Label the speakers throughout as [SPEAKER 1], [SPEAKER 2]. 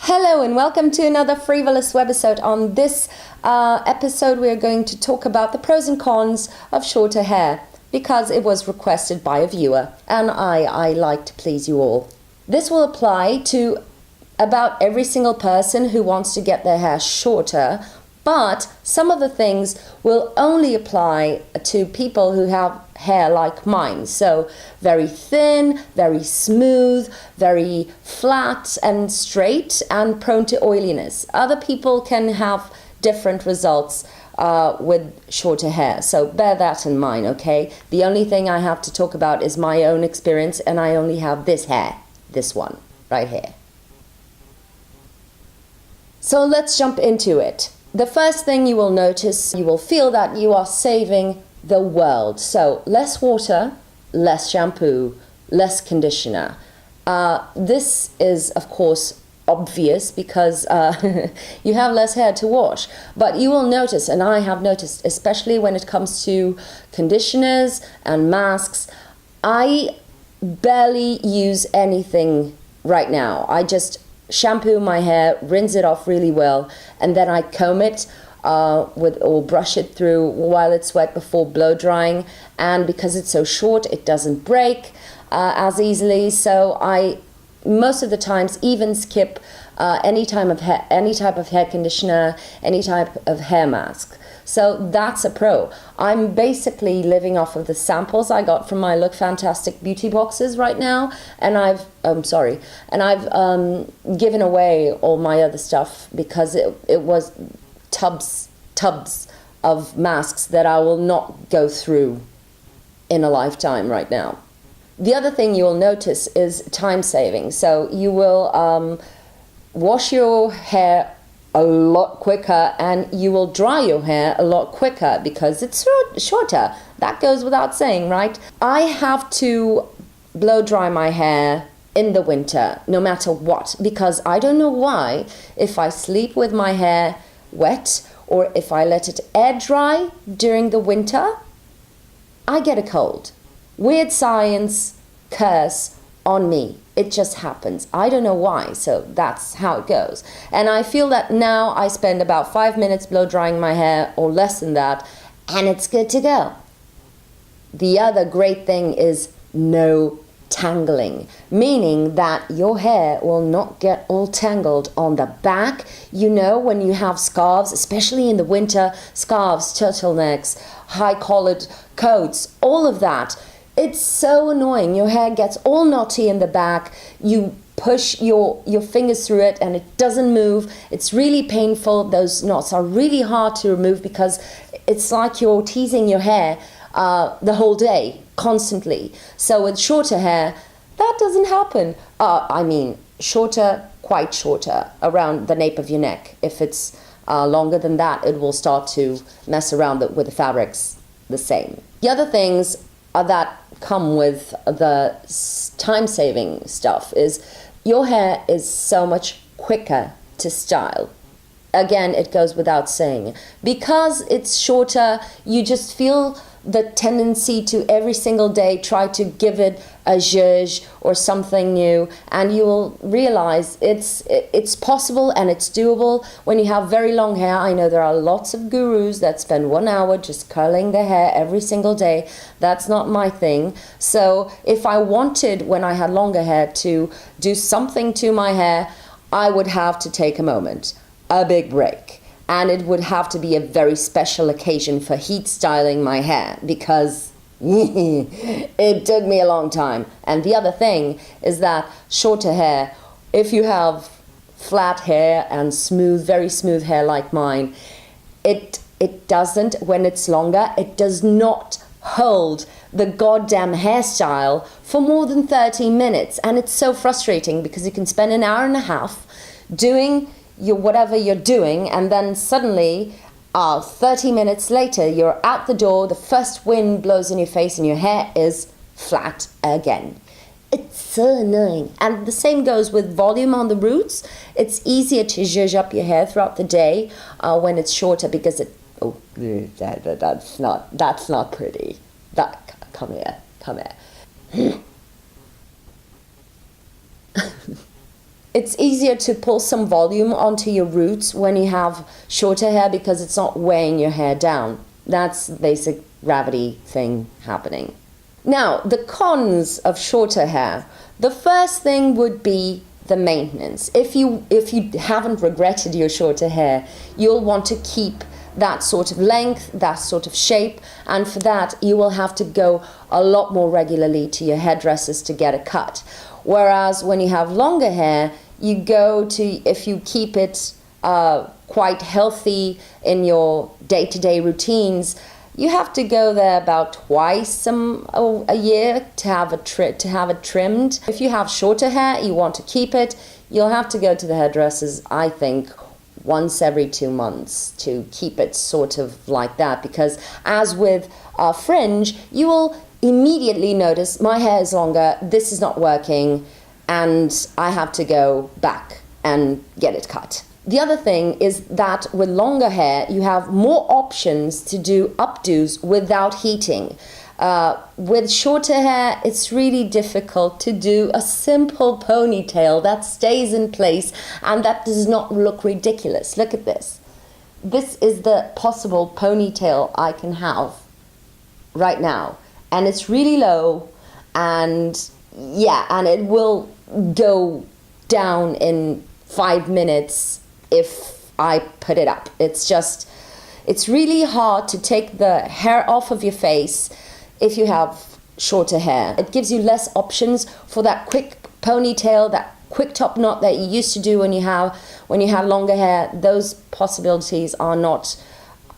[SPEAKER 1] Hello and welcome to another free.volous webisode. On this episode we are going to talk about the pros and cons of shorter hair because it was requested by a viewer and I like to please you all. This will apply to about every single person who wants to get their hair shorter, but some of the things will only apply to people who have hair like mine. So very thin, very smooth, very flat and straight and prone to oiliness. Other people can have different results with shorter hair. So bear that in mind, okay? The only thing I have to talk about is my own experience, and I only have this hair, this one right here. So let's jump into it. The first thing you will notice, you will feel that you are saving the world. So less water, less shampoo, less conditioner. This is, of course, obvious because you have less hair to wash. But you will notice, and I have noticed, especially when it comes to conditioners and masks, I barely use anything right now. I just shampoo my hair, rinse it off really well, and then I comb it or brush it through while it's wet before blow drying. And because it's so short, it doesn't break as easily. So I most of the times even skip any type of hair conditioner, any type of hair mask. So that's a pro. I'm basically living off of the samples I got from my Look Fantastic beauty boxes right now, and I've given away all my other stuff because it was tubs of masks that I will not go through in a lifetime right now. The other thing you will notice is time saving. So you will wash your hair a lot quicker, and you will dry your hair a lot quicker because it's shorter. That goes without saying, right? I have to blow dry my hair in the winter, no matter what, because I don't know why, if I sleep with my hair wet or if I let it air dry during the winter, I get a cold. Weird science curse on me. It just happens. I don't know why, so that's how it goes. And I feel that now I spend about 5 minutes blow drying my hair, or less than that, and it's good to go. The other great thing is no tangling, meaning that your hair will not get all tangled on the back. You know, when you have scarves, especially in the winter, scarves, turtlenecks, high-collared coats, all of that. It's so annoying. Your hair gets all knotty in the back. You push your fingers through it and it doesn't move. It's really painful. Those knots are really hard to remove because it's like you're teasing your hair the whole day, constantly. So with shorter hair, that doesn't happen. I mean, shorter, quite shorter, around the nape of your neck. If it's longer than that, it will start to mess around with the fabrics the same. The other things that come with the time-saving stuff is your hair is so much quicker to style. Again, it goes without saying. Because it's shorter, you just feel the tendency to every single day try to give it a zhuzh or something new, and you will realize it's possible and it's doable when you have very long hair. I know there are lots of gurus that spend 1 hour just curling their hair every single day. That's not my thing. So if I wanted, when I had longer hair, to do something to my hair, I would have to take a moment, a big break. And it would have to be a very special occasion for heat styling my hair because it took me a long time. And the other thing is that shorter hair, if you have flat hair and smooth, very smooth hair like mine, it doesn't, when it's longer, it does not hold the goddamn hairstyle for more than 30 minutes. And it's so frustrating because you can spend an hour and a half doing whatever you're doing, and then suddenly 30 minutes later you're out the door, the first wind blows in your face and your hair is flat again. It's so annoying. And the same goes with volume on the roots. It's easier to zhuzh up your hair throughout the day when it's shorter because that's not pretty. Come here. It's easier to pull some volume onto your roots when you have shorter hair because it's not weighing your hair down. That's the basic gravity thing happening. Now, the cons of shorter hair. The first thing would be the maintenance. If you haven't regretted your shorter hair, you'll want to keep that sort of length, that sort of shape, and for that you will have to go a lot more regularly to your hairdressers to get a cut. Whereas when you have longer hair, you go to, if you keep it quite healthy in your day-to-day routines, you have to go there about twice a year to have it trimmed. If you have shorter hair, you want to keep it, you'll have to go to the hairdressers, I think, once every 2 months to keep it sort of like that. Because as with fringe, you will immediately notice my hair is longer, this is not working, and I have to go back and get it cut. The other thing is that with longer hair, you have more options to do updos without heating. With shorter hair, it's really difficult to do a simple ponytail that stays in place and that does not look ridiculous. Look at this. This is the possible ponytail I can have right now. And it's really low, and yeah, and it will go down in 5 minutes if I put it up. It's really hard to take the hair off of your face if you have shorter hair. It gives you less options for that quick ponytail, that quick top knot that you used to do when you had longer hair. Those possibilities are not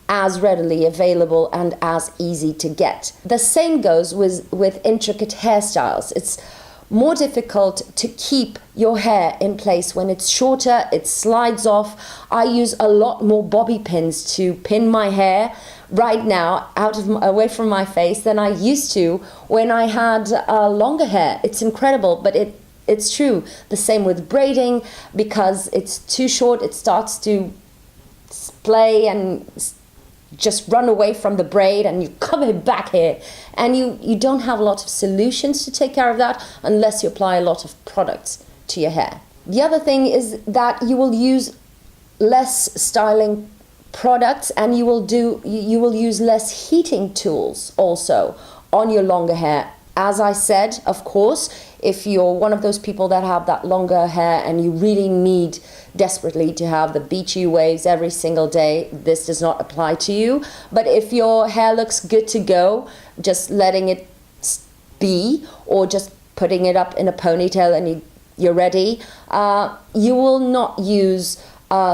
[SPEAKER 1] as readily available and as easy to get. The same goes with intricate hairstyles. It's more difficult to keep your hair in place when it's shorter, it slides off. I use a lot more bobby pins to pin my hair right now away from my face than I used to when I had longer hair. It's incredible, but it's true. The same with braiding, because it's too short, it starts to splay and just run away from the braid, and you come it back here, and you don't have a lot of solutions to take care of that unless you apply a lot of products to your hair. The other thing is that you will use less styling products, and you will use less heating tools also on your longer hair. As I said, of course, if you're one of those people that have that longer hair and you really need desperately to have the beachy waves every single day, this does not apply to you. But if your hair looks good to go, just letting it be, or just putting it up in a ponytail and you're ready, you will not use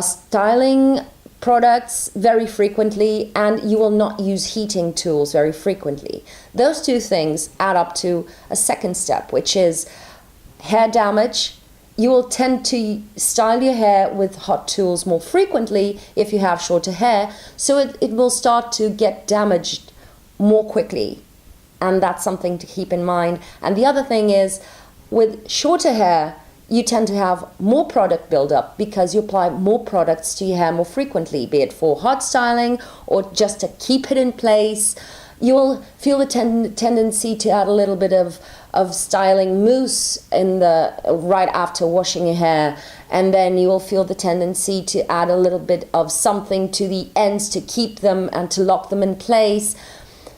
[SPEAKER 1] styling products very frequently, and you will not use heating tools very frequently. Those two things add up to a second step, which is hair damage. You will tend to style your hair with hot tools more frequently if you have shorter hair, so it will start to get damaged more quickly, and that's something to keep in mind. And the other thing is, with shorter hair, you tend to have more product buildup because you apply more products to your hair more frequently, be it for hot styling or just to keep it in place. You'll feel the tendency to add a little bit of styling mousse right after washing your hair, and then you will feel the tendency to add a little bit of something to the ends to keep them and to lock them in place.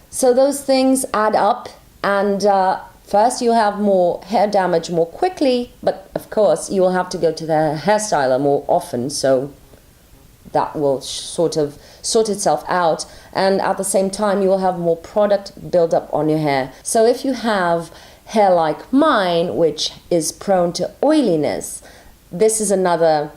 [SPEAKER 1] So those things add up, and first you'll have more hair damage more quickly, but of course you will have to go to the hairstyler more often, so that will sort of sort itself out. And at the same time, you will have more product build up on your hair. So if you have hair like mine, which is prone to oiliness, this is another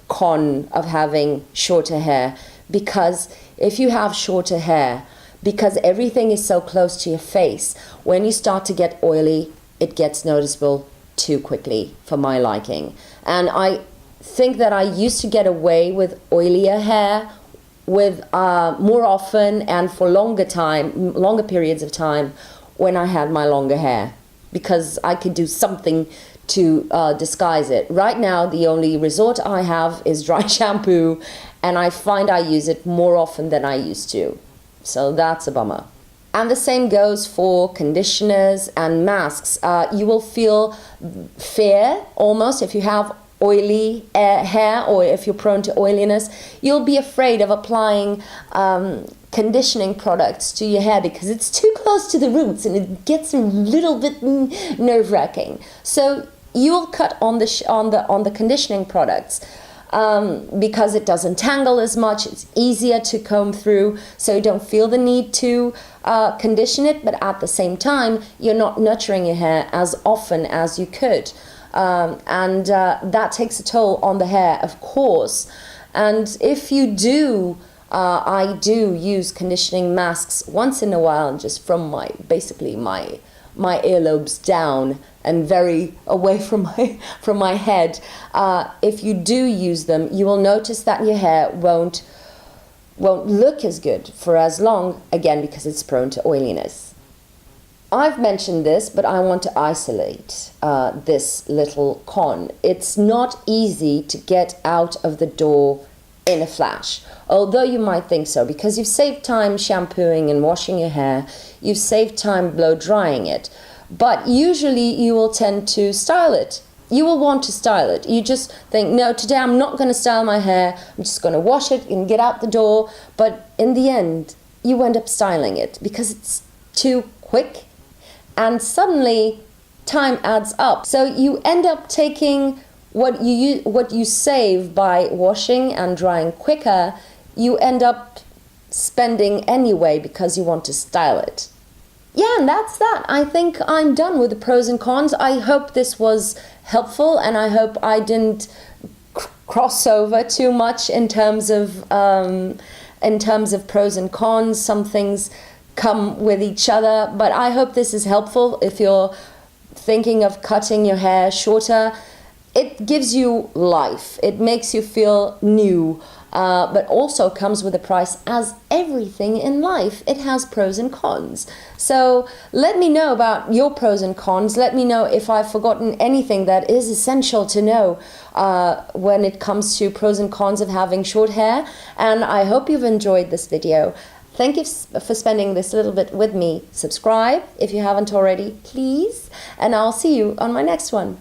[SPEAKER 1] con of having shorter hair. Because if you have shorter hair, because everything is so close to your face, when you start to get oily, it gets noticeable too quickly for my liking. And I think that I used to get away with oilier hair with more often and for longer periods of time when I had my longer hair, because I could do something to disguise it. Right now, the only resort I have is dry shampoo, and I find I use it more often than I used to. So that's a bummer. And the same goes for conditioners and masks. You will feel fear almost if you have oily hair, or if you're prone to oiliness. You'll be afraid of applying conditioning products to your hair because it's too close to the roots and it gets a little bit nerve-wracking. So you'll cut on the conditioning products. Because it doesn't tangle as much, it's easier to comb through, so you don't feel the need to condition it, but at the same time, you're not nurturing your hair as often as you could. And that takes a toll on the hair, of course. And if you do, I do use conditioning masks once in a while, just from basically my earlobes down and very away from my head. If you do use them, you will notice that your hair won't look as good for as long, again, because it's prone to oiliness. I've mentioned this, but I want to isolate this little con. It's not easy to get out of the door in a flash, although you might think so, because you've saved time shampooing and washing your hair, you've saved time blow drying it. But usually you will tend to style it. You will want to style it. You just think, no, today I'm not going to style my hair. I'm just going to wash it and get out the door. But in the end, you end up styling it because it's too quick. And suddenly, time adds up. So you end up taking what you save by washing and drying quicker, you end up spending anyway because you want to style it. Yeah, and that's that. I think I'm done with the pros and cons. I hope this was helpful, and I hope I didn't cross over too much in terms of pros and cons. Some things come with each other, but I hope this is helpful if you're thinking of cutting your hair shorter. It gives you life. It makes you feel new. But also comes with a price, as everything in life. It has pros and cons. So let me know about your pros and cons. Let me know if I've forgotten anything that is essential to know when it comes to pros and cons of having short hair. And I hope you've enjoyed this video. Thank you for spending this little bit with me. Subscribe if you haven't already, please. And I'll see you on my next one.